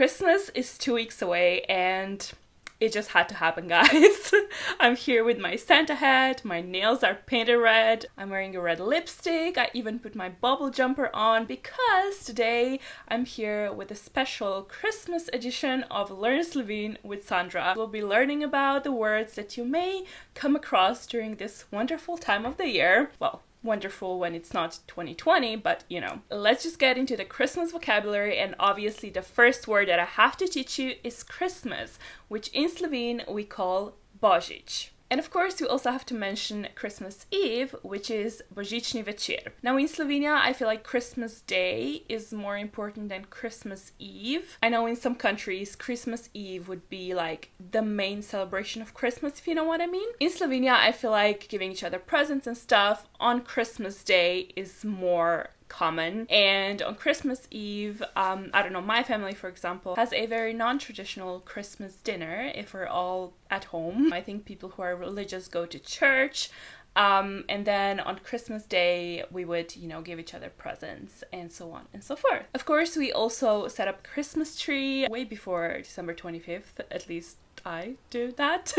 Christmas is 2 weeks away and it just had to happen, guys. I'm here with my Santa hat, my nails are painted red, I'm wearing a red lipstick, I even put my bubble jumper on because today I'm here with a special Christmas edition of Learn Slovene with Sandra. We'll be learning about the words that you may come across during this wonderful time of the year. Well, wonderful when it's not 2020, but you know. Let's just get into the Christmas vocabulary, and obviously the first word that I have to teach you is Christmas, which in Slovene we call Božić. And of course, we also have to mention Christmas Eve, which is Božični večer. Now in Slovenia, I feel like Christmas Day is more important than Christmas Eve. I know in some countries, Christmas Eve would be like the main celebration of Christmas, if you know what I mean. In Slovenia, I feel like giving each other presents and stuff on Christmas Day is more common, and on Christmas Eve, I don't know, my family, for example, has a very non-traditional Christmas dinner if we're all at home. I think people who are religious go to church, and then on Christmas Day we would, give each other presents and so on and so forth. Of course, we also set up a Christmas tree way before December 25th, at least I do that.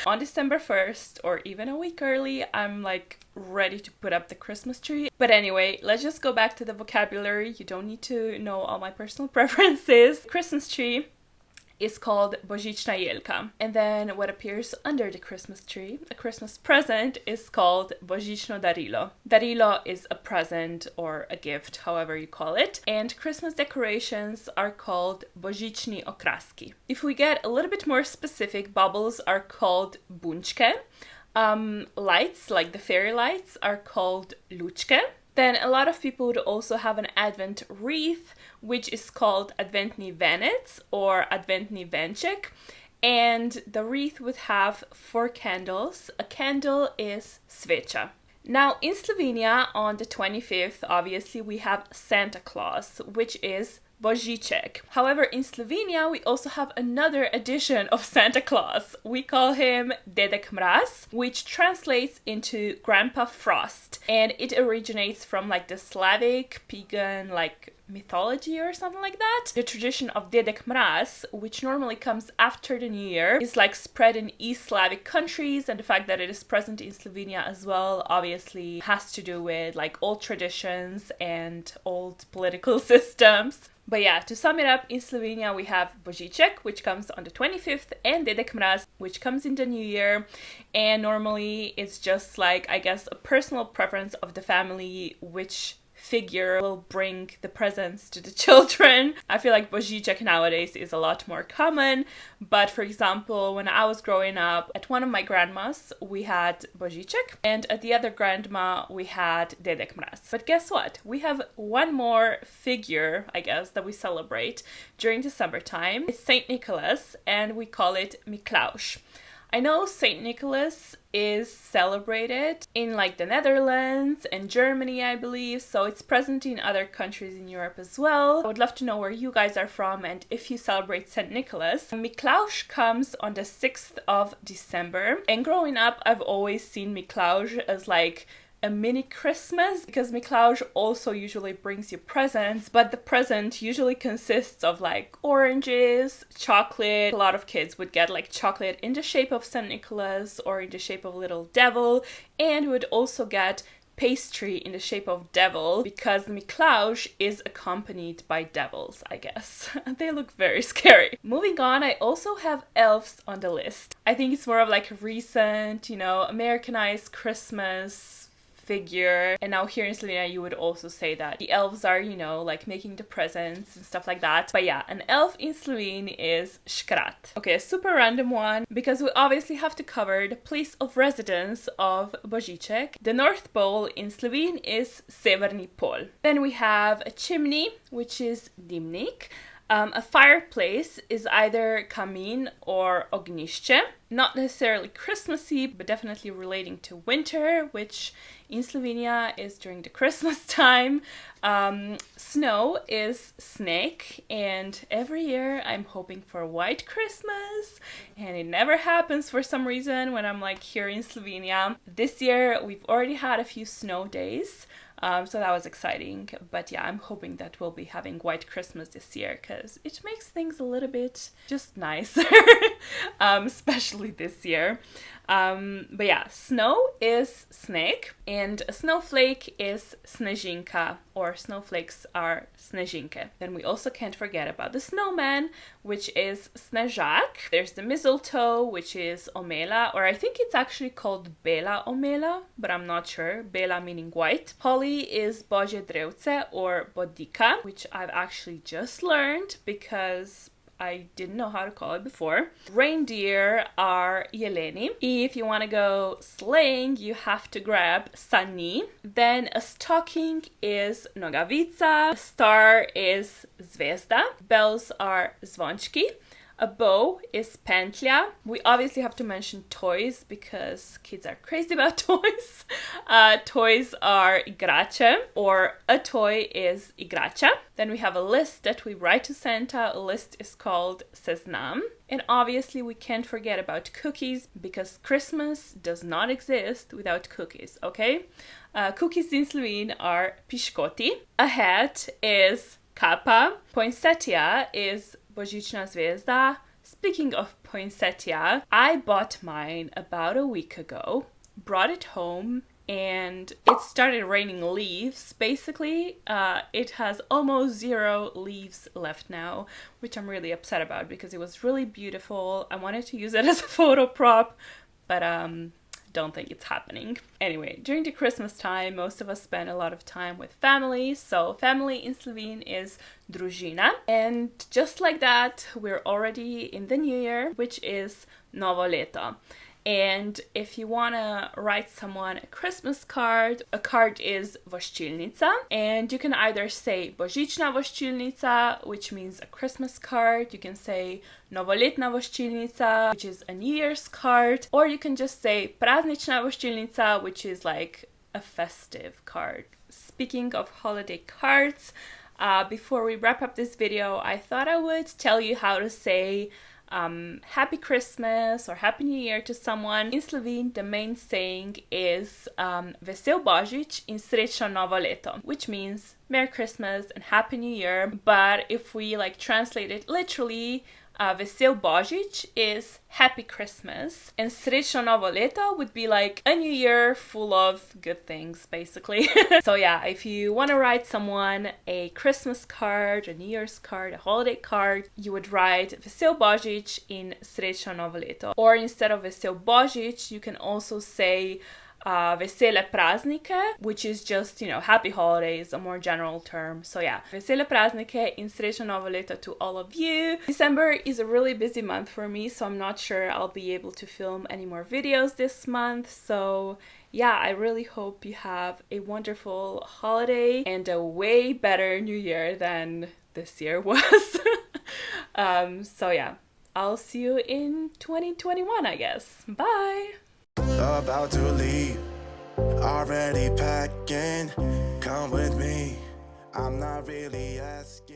On December 1st, or even a week early, I'm like ready to put up the Christmas tree. But anyway, let's just go back to the vocabulary. You don't need to know all my personal preferences. Christmas tree is called Božična jelka. And then what appears under the Christmas tree, a Christmas present, is called Božično darilo. Darilo is a present or a gift, however you call it. And Christmas decorations are called Božični okraski. If we get a little bit more specific, baubles are called bunčke. Lights, like the fairy lights, are called lučke. Then a lot of people would also have an Advent wreath, which is called Adventni venec or Adventni venček. And the wreath would have 4 candles. A candle is sveča. Now in Slovenia, on the 25th, obviously, we have Santa Claus, which is Božiček. However, in Slovenia, we also have another edition of Santa Claus. We call him Dedek Mraz, which translates into Grandpa Frost. And it originates from like the Slavic, pagan, mythology or something like that. The tradition of Dedek Mraz, which normally comes after the New Year, is spread in East Slavic countries, and the fact that it is present in Slovenia as well obviously has to do with old traditions and old political systems. But yeah, to sum it up, in Slovenia we have Božiček, which comes on the 25th, and Dedek Mraz, which comes in the New Year. And normally it's just I guess a personal preference of the family which figure will bring the presents to the children. I feel like Božiček nowadays is a lot more common, but for example, when I was growing up, at one of my grandmas we had Božiček, and at the other grandma we had Dedek Mraz. But guess what? We have one more figure, I guess, that we celebrate during the summertime. It's Saint Nicholas, and we call it Miklauš. I know Saint Nicholas is celebrated in the Netherlands and Germany, I believe, so it's present in other countries in Europe as well. I would love to know where you guys are from and if you celebrate Saint Nicholas. Miklauš comes on the 6th of December, and growing up I've always seen Miklauš as a mini Christmas, because Miklauš also usually brings you presents, but the present usually consists of oranges, chocolate. A lot of kids would get chocolate in the shape of St. Nicholas or in the shape of a little devil, and would also get pastry in the shape of devil, because Miklauš is accompanied by devils, I guess. They look very scary. Moving on, I also have elves on the list. I think it's more of a recent, Americanized Christmas figure. And now here in Slovenia, you would also say that the elves are, making the presents and stuff like that. But yeah, an elf in Slovene is škrat. Okay, a super random one, because we obviously have to cover the place of residence of Božiček. The North Pole in Slovene is Severni pol. Then we have a chimney, which is dimnik. A fireplace is either kamin or ognišče. Not necessarily Christmassy, but definitely relating to winter, which in Slovenia is during the Christmas time. Snow is snake, and every year I'm hoping for a white Christmas, and it never happens for some reason when I'm here in Slovenia. This year we've already had a few snow days. So that was exciting. But yeah, I'm hoping that we'll be having white Christmas this year because it makes things a little bit just nicer, especially this year. But yeah, snow is snake and a snowflake is snežinka, or snowflakes are snežinke. Then we also can't forget about the snowman, which is snežak. There's the mistletoe, which is omela, or I think it's actually called bela omela, but I'm not sure. Bela meaning white. Holly is božje drevce or bodika, which I've actually just learned because I didn't know how to call it before. Reindeer are jeleni. If you want to go sleighing, you have to grab sani. Then a stocking is nogavica. A star is zvezda. Bells are zvončki. A bow is pentlja. We obviously have to mention toys because kids are crazy about toys. Toys are igrače, or a toy is igrača. Then we have a list that we write to Santa. A list is called seznam. And obviously we can't forget about cookies because Christmas does not exist without cookies, okay? Cookies in Slovene are piškoti. A hat is kapa. Poinsettia is božična zvezda. Speaking of poinsettia, I bought mine about a week ago, brought it home, and it started raining leaves. Basically, it has almost 0 leaves left now, which I'm really upset about because it was really beautiful. I wanted to use it as a photo prop, but don't think it's happening. Anyway, during the Christmas time, most of us spend a lot of time with family. So family in Slovene is družina. And just like that, we're already in the new year, which is Novo leto. And if you want to write someone a Christmas card, a card is voščilnica. And you can either say božična voščilnica, which means a Christmas card. You can say novoletna voščilnica, which is a New Year's card. Or you can just say praznična voščilnica, which is like a festive card. Speaking of holiday cards, before we wrap up this video, I thought I would tell you how to say Happy Christmas or Happy New Year to someone. In Slovene, the main saying is Vesel Božič in srečno novo leto, which means Merry Christmas and Happy New Year. But if we like translate it literally, Vesel Božič is Happy Christmas, and Srečno Novo Leto would be like a new year full of good things, basically. So yeah, if you want to write someone a Christmas card, a New Year's card, a holiday card, you would write Vesel Božič in Srečno Novo Leto. Or instead of Vesel Božič, you can also say Vesele praznike, which is just, you know, happy holidays, a more general term. So yeah, Vesele praznike in srečno novo leto to all of you. December is a really busy month for me, so I'm not sure I'll be able to film any more videos this month. So yeah, I really hope you have a wonderful holiday and a way better new year than this year was. So yeah, I'll see you in 2021, I guess. Bye! About to leave, already packing. Come with me, I'm not really asking.